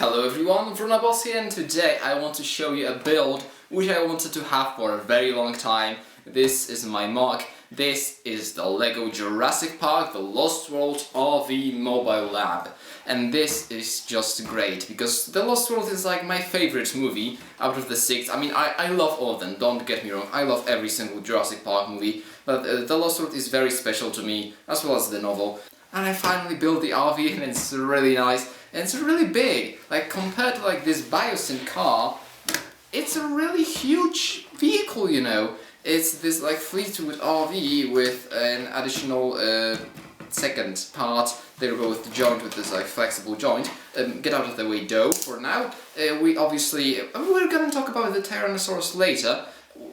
Hello everyone, Wrona here, and today I want to show you a build which I wanted to have for a very long time. This is my MOC. This is the LEGO Jurassic Park, the Lost World RV mobile lab. And this is just great, because the Lost World is like my favorite movie out of the 6. I mean, I love all of them, don't get me wrong, I love every single Jurassic Park movie, but the Lost World is very special to me, as well as the novel. And I finally built the RV and it's really nice, and it's really big. Like, compared to like this Biosyn car, it's a really huge vehicle, you know. It's this like Fleetwood RV with an additional second part. They're both joined with this like flexible joint. Get out of the way, Doe, for now. We're gonna talk about the Tyrannosaurus later.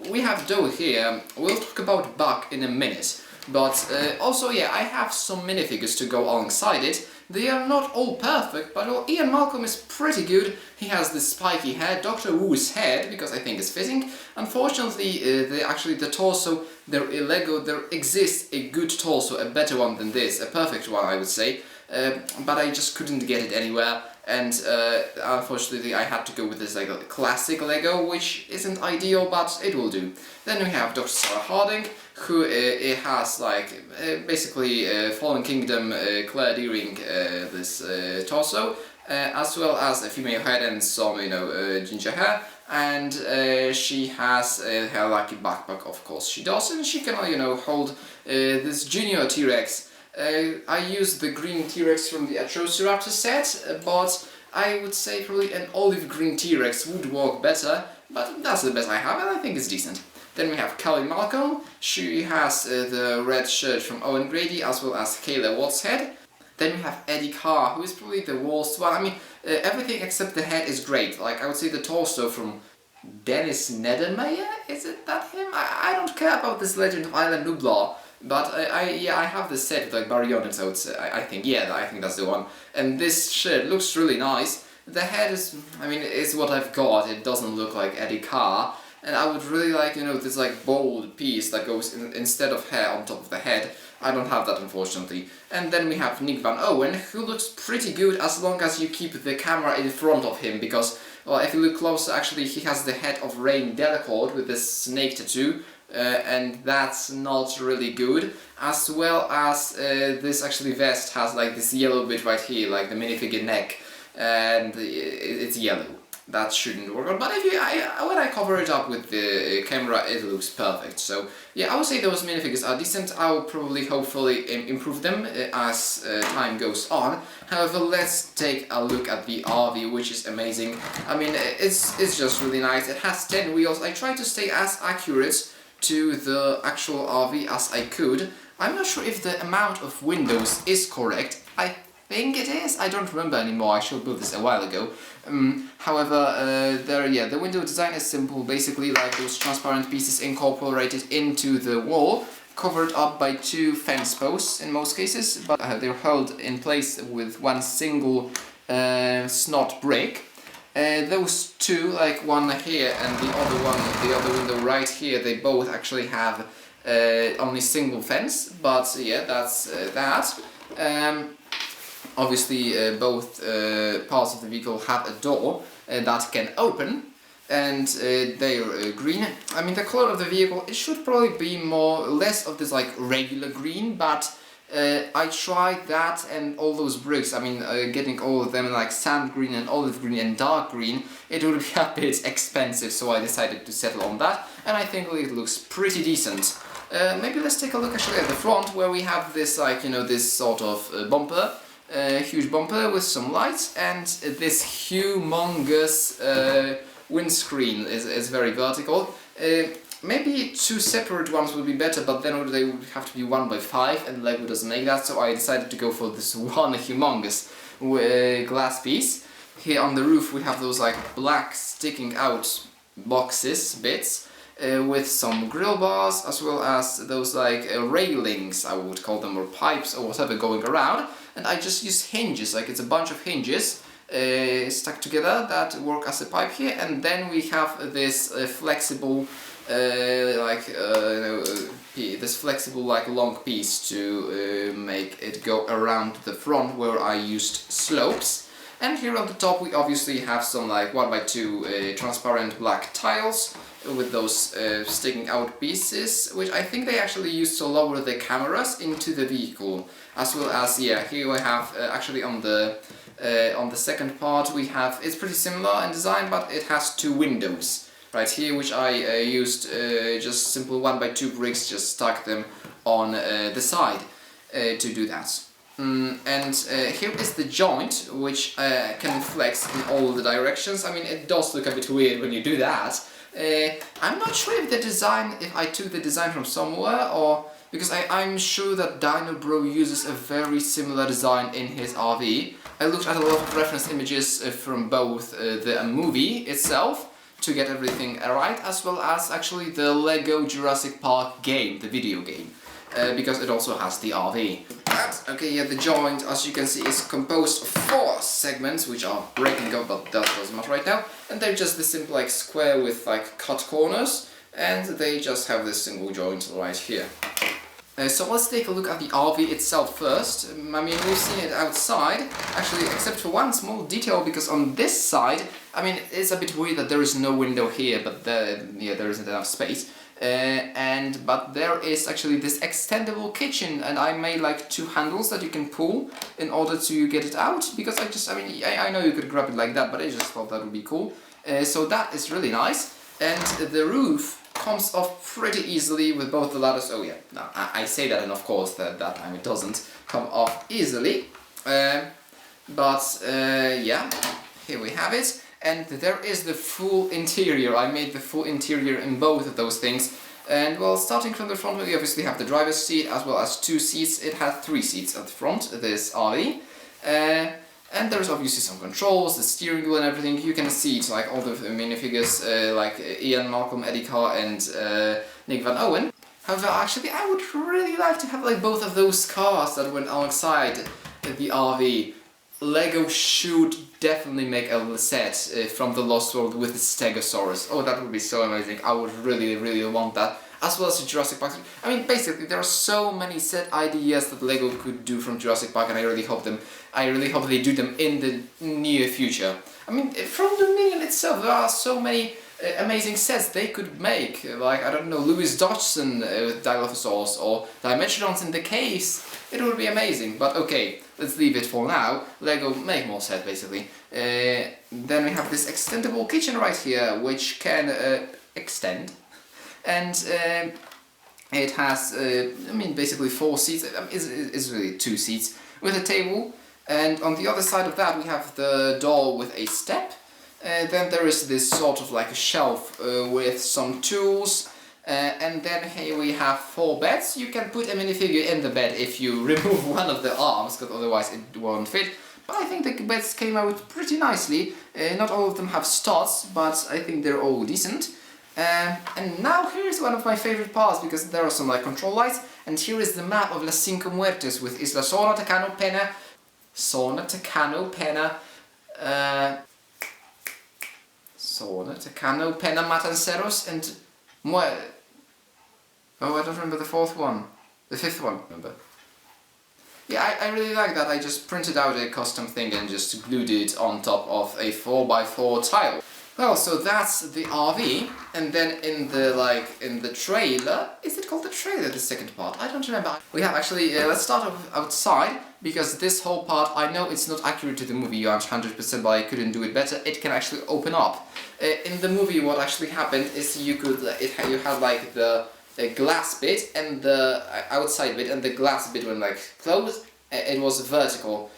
We have Doe here. We'll talk about Buck in a minute. But also, yeah, I have some minifigures to go alongside it. They are not all perfect, but well, Ian Malcolm is pretty good. He has this spiky head, Dr. Wu's head, because I think it's fitting. Unfortunately, the torso, in LEGO, there exists a good torso, a better one than this, a perfect one, I would say. But I just couldn't get it anywhere, and unfortunately I had to go with this like classic LEGO, which isn't ideal, but it will do. Then we have Dr. Sarah Harding, who has like basically Fallen Kingdom Claire Deering this torso, as well as a female head and some, you know, ginger hair. And she has her lucky backpack, of course she does, and she can, you know, hold this junior T-Rex. I used the green T-Rex from the Atrociraptor set, but I would say probably an olive green T-Rex would work better, but that's the best I have and I think it's decent. Then we have Kelly Malcolm. She has the red shirt from Owen Grady, as well as Kayla Watts' head. Then we have Eddie Carr, who is probably the worst one. I mean, everything except the head is great. Like, I would say the torso from Dennis Neddermeyer? Is it that him? I don't care about this Legend of Island Nublar. But I have this set with like baryonyx, so I think that's the one. And this shirt looks really nice. The head is, I mean, it's what I've got. It doesn't look like Eddie Carr. And I would really like, you know, this like bold piece that goes instead of hair on top of the head. I don't have that, unfortunately. And then we have Nick Van Owen, who looks pretty good as long as you keep the camera in front of him, because, well, if you look closer, actually he has the head of Rain Delacourt with this snake tattoo. And that's not really good, as well as this actually vest has like this yellow bit right here, like the minifigure neck, and it's yellow. That shouldn't work out, but when I cover it up with the camera, it looks perfect. So yeah, I would say those minifigures are decent. I will probably, hopefully, improve them as time goes on. However, let's take a look at the RV, which is amazing. I mean, it's just really nice. It has 10 wheels. I try to stay as accurate to the actual RV as I could. I'm not sure if the amount of windows is correct. I think it is. I don't remember anymore. I should build this a while ago. However, the window design is simple. Basically, like those transparent pieces incorporated into the wall, covered up by 2 fence posts in most cases, but they're held in place with one single snot brick. Those 2, like one here and the other window right here, they both actually have only single fence, but yeah, that's that. Obviously, both parts of the vehicle have a door that can open, and they're green. I mean, the color of the vehicle, it should probably be less of this like regular green, but I tried that and all those bricks. I mean, getting all of them like sand green and olive green and dark green, it would be a bit expensive, so I decided to settle on that, and I think it looks pretty decent. Maybe let's take a look actually at the front, where we have this, like, you know, this sort of bumper, huge bumper with some lights, and this humongous windscreen is very vertical. Maybe 2 separate ones would be better, but then they would have to be 1x5, and LEGO doesn't make that, so I decided to go for this one humongous glass piece. Here on the roof we have those like black sticking out bits with some grill bars, as well as those like railings, I would call them, or pipes or whatever, going around. And I just use hinges, like it's a bunch of hinges stuck together that work as a pipe here, and then we have this flexible this flexible like long piece to make it go around the front, where I used slopes. And here on the top we obviously have some like 1x2 transparent black tiles with those sticking out pieces, which I think they actually used to lower the cameras into the vehicle. As well as, yeah, here we have actually on the second part we have, it's pretty similar in design, but it has two windows right here, which I used just simple 1x2 bricks, just stuck them on the side to do that. And here is the joint, which can flex in all the directions. I mean, it does look a bit weird when you do that. I'm not sure if I took the design from somewhere, or because I'm sure that Dino Bro uses a very similar design in his RV. I looked at a lot of reference images from both the movie itself to get everything right, as well as actually the LEGO Jurassic Park game, the video game, because it also has the RV. Okay, yeah, the joint, as you can see, is composed of 4 segments, which are breaking up, but that doesn't matter right now. And they're just the simple like square with like cut corners, and they just have this single joint right here. So let's take a look at the RV itself first. I mean, we've seen it outside, actually, except for one small detail, because on this side, I mean, it's a bit weird that there is no window here, but there isn't enough space. But there is actually this extendable kitchen, and I made like 2 handles that you can pull in order to get it out, because I know you could grab it like that, but I just thought that would be cool. So that is really nice, and the roof comes off pretty easily with both the ladders. Oh yeah, no, I say that, and of course that time it doesn't come off easily. Yeah, here we have it. And there is the full interior. I made the full interior in both of those things. And well, starting from the front, we obviously have the driver's seat as well as 2 seats. It has 3 seats at the front, this RV. And there's obviously some controls, the steering wheel and everything. You can see it's like all the minifigures like Ian, Malcolm, Eddie Carr and Nick Van Owen. However, actually I would really like to have like both of those cars that went alongside the RV. LEGO should definitely make a set from the Lost World with the Stegosaurus. Oh, that would be so amazing. I would really, really want that. As well as the Jurassic Park. I mean, basically, there are so many set ideas that LEGO could do from Jurassic Park, and I really hope they do them in the near future. I mean, from the Minion itself, there are so many amazing sets they could make. Like, I don't know, Louis Dodgson with Dilophosaurus, or Dimensionons in the caves. It would be amazing, but okay, let's leave it for now. LEGO make more sets, basically. Then we have this extendable kitchen right here, which can extend. And it has, I mean, basically 4 seats. It's really 2 seats with a table. And on the other side of that we have the door with a step. Then there is this sort of like a shelf with some tools. And then here we have 4 beds. You can put a minifigure in the bed if you remove one of the arms, because otherwise it won't fit. But I think the beds came out pretty nicely. Not all of them have studs, but I think they're all decent. And now here's one of my favorite parts, because there are some like control lights, and here is the map of las Cinco Muertes with Isla Sorna, Tacano, Pena, Matanceros, and oh, I don't remember the 4th one. The 5th one, remember. Yeah, I really like that. I just printed out a custom thing and just glued it on top of a 4x4 tile. Well, so that's the RV, and then in the trailer, is it called the trailer, the second part? I don't remember. We have actually, let's start off outside, because this whole part, I know it's not accurate to the movie, you aren't 100%, but I couldn't do it better. It can actually open up. In the movie, what actually happened is you had like the glass bit and the outside bit, and the glass bit when like closed, it was vertical.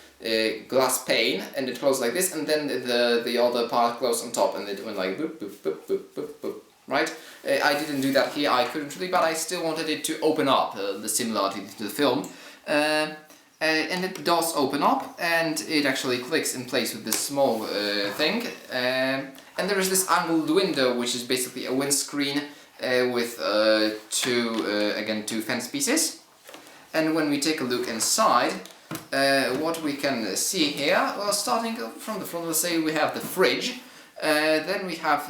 Glass pane, and it closed like this, and then the other part closed on top, and it went like boop boop boop boop boop boop, right? I didn't do that here, I couldn't really, but I still wanted it to open up, the similarity to the film. And it does open up, and it actually clicks in place with this small thing. And there is this angled window, which is basically a windscreen with 2 fence pieces. And when we take a look inside, what we can see here, well, starting from the front, let's say we have the fridge, then we have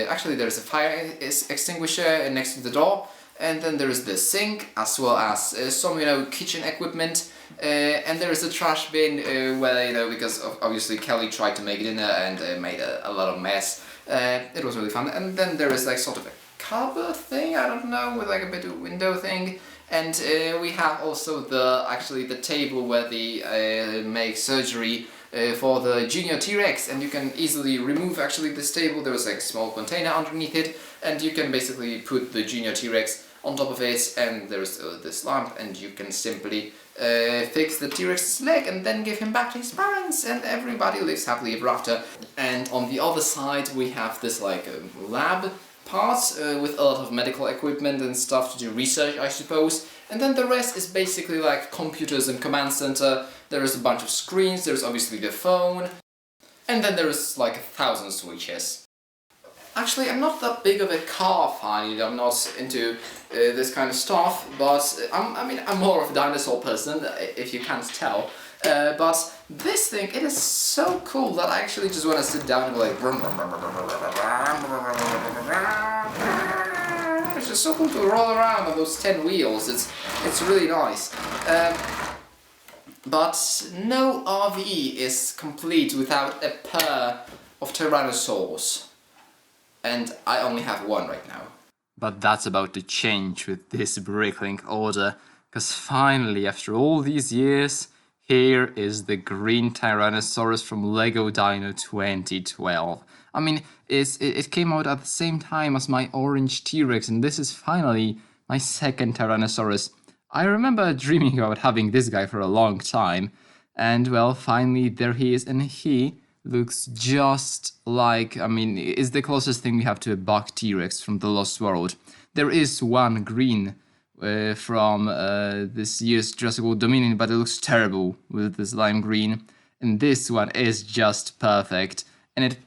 actually there's a fire extinguisher next to the door, and then there is the sink, as well as some kitchen equipment. and there is a trash bin where, you know, because obviously Kelly tried to make dinner and made a lot of mess. It was really fun. And then there is like sort of a cupboard thing, I don't know, with like a bit of window thing. And we have also the table where they make surgery for the junior T-Rex, and you can easily remove actually this table. There is like a small container underneath it, and you can basically put the junior T-Rex on top of it, and there's this lamp, and you can simply fix the T-Rex's leg and then give him back to his parents, and everybody lives happily ever after. And on the other side we have this like lab part with a lot of medical equipment and stuff to do research, I suppose. And then the rest is basically like computers and command center. There is a bunch of screens, there's obviously the phone, and then there is like 1,000 switches. Actually, I'm not that big of a car fan, you know, I'm not into this kind of stuff, but I'm more of a dinosaur person, if you can't tell. But this thing, it is so cool that I actually just want to sit down and go like... It's just so cool to roll around on those 10 wheels, it's really nice. But no RV is complete without a pair of Tyrannosaurs. And I only have one right now. But that's about to change with this Bricklink order, because finally, after all these years, here is the green Tyrannosaurus from LEGO Dino 2012. I mean, it came out at the same time as my orange T-Rex, and this is finally my second Tyrannosaurus. I remember dreaming about having this guy for a long time, and well, finally there he is, and he looks just like, I mean, is the closest thing we have to a buck T-Rex from the Lost World. There is one green from this year's Jurassic World Dominion, but it looks terrible with this lime green, and this one is just perfect, and it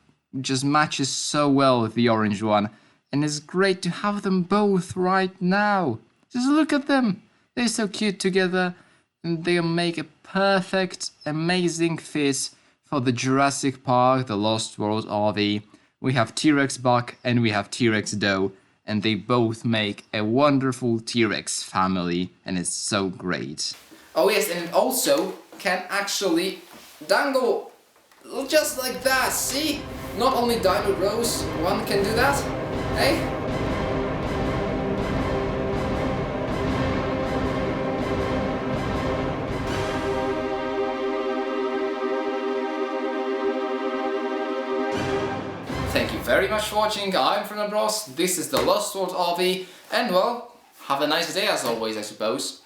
just matches so well with the orange one, and it's great to have them both right now. Just look at them, they're so cute together, and they'll make a perfect, amazing fit for the Jurassic Park, the Lost World RV. We have T-Rex Buck and we have T-Rex Doe, and they both make a wonderful T-Rex family, and it's so great. Oh yes, and it also can actually dangle just like that, see? Not only Dino Bros, one can do that, hey? Thank you very much for watching. I'm Wrona Bros, this is the Lost World RV, and well, have a nice day as always, I suppose.